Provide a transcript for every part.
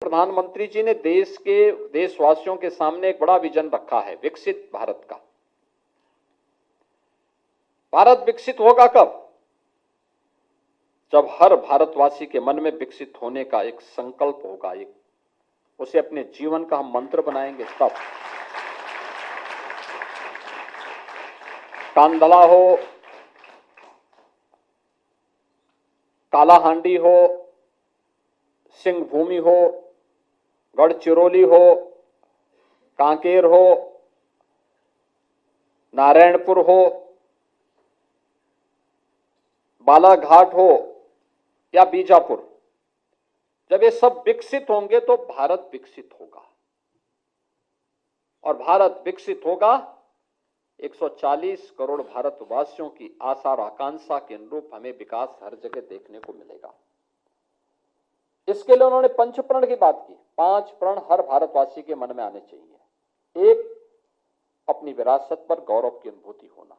प्रधानमंत्री जी ने देशवासियों के सामने एक बड़ा विजन रखा है, विकसित भारत का। भारत विकसित होगा कब? जब हर भारतवासी के मन में विकसित होने का एक संकल्प होगा, उसे अपने जीवन का हम मंत्र बनाएंगे तब। कांधला हो, कालाहांडी हो, सिंहभूमि हो, गढ़चिरौली हो, कांकेर हो, नारायणपुर हो, बालाघाट हो या बीजापुर, जब ये सब विकसित होंगे तो भारत विकसित होगा। और भारत विकसित होगा 140 करोड़ भारतवासियों की आशा और आकांक्षा के अनुरूप हमें विकास हर जगह देखने को मिलेगा। इसके लिए उन्होंने पंच प्रण की बात की। 5 प्रण हर भारतवासी के मन में आने चाहिए। 1, अपनी विरासत पर गौरव की अनुभूति होना।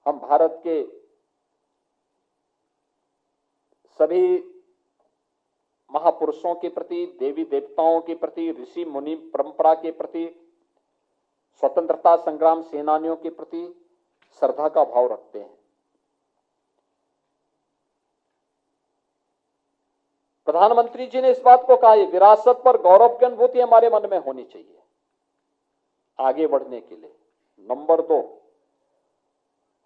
हम भारत के सभी महापुरुषों के प्रति, देवी देवताओं के प्रति, ऋषि मुनि परंपरा के प्रति, स्वतंत्रता संग्राम सेनानियों के प्रति श्रद्धा का भाव रखते हैं। प्रधानमंत्री जी ने इस बात को कहा, विरासत पर गौरव की अनुभूति हमारे मन में होनी चाहिए आगे बढ़ने के लिए। नंबर 2,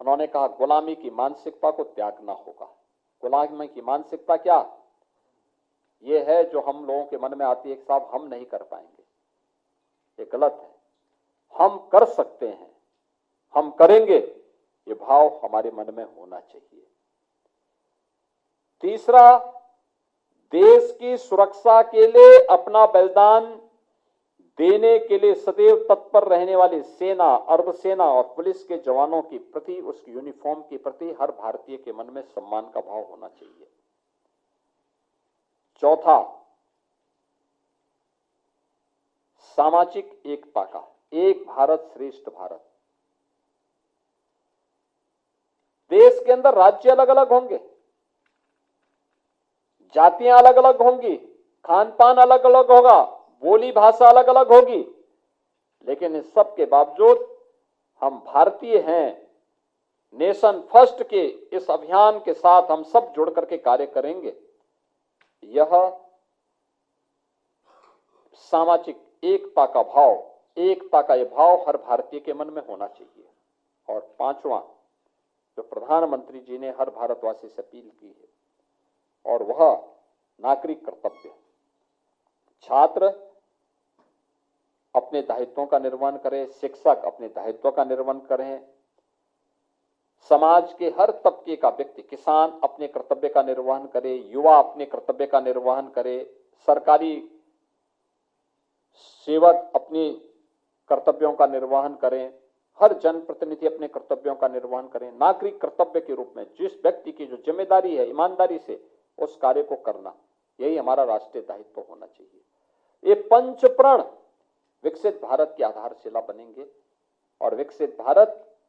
उन्होंने कहा गुलामी की मानसिकता को त्यागना होगा। गुलामी की मानसिकता क्या? यह है जो हम लोगों के मन में आती है कि साहब हम नहीं कर पाएंगे। ये गलत है। हम कर सकते हैं, हम करेंगे, ये भाव हमारे मन में होना चाहिए। तीसरा, देश की सुरक्षा के लिए अपना बलिदान देने के लिए सदैव तत्पर रहने वाली सेना, अर्धसेना और पुलिस के जवानों के प्रति, उसकी यूनिफॉर्म के प्रति हर भारतीय के मन में सम्मान का भाव होना चाहिए। चौथा, सामाजिक एकता का, एक भारत श्रेष्ठ भारत। देश के अंदर राज्य अलग अलग होंगे, जातियां अलग अलग होंगी, खान पान अलग अलग होगा, बोली भाषा अलग अलग होगी, लेकिन इस सब के बावजूद हम भारतीय हैं। नेशन फर्स्ट के इस अभियान के साथ हम सब जुड़ करके कार्य करेंगे। यह सामाजिक एकता का भाव, एकता का यह भाव हर भारतीय के मन में होना चाहिए। और पांचवा, जो प्रधानमंत्री जी ने हर भारतवासी से अपील की है, और वह नागरिक कर्तव्य। छात्र अपने दायित्वों का निर्वहन करें, शिक्षक अपने दायित्वों का निर्वहन करें, समाज के हर तबके का व्यक्ति, किसान अपने कर्तव्य का निर्वहन करे, युवा अपने कर्तव्य का निर्वहन करे, सरकारी सेवक अपने कर्तव्यों का निर्वहन करें, हर जनप्रतिनिधि अपने कर्तव्यों का निर्वहन करें। नागरिक कर्तव्य के रूप में जिस व्यक्ति की जो जिम्मेदारी है, ईमानदारी से उस कार्य को करना, यही हमारा राष्ट्रीय दायित्व होना चाहिए। ये पंच प्रण विकसित भारत की आधारशिला बनेंगे और विकसित भारत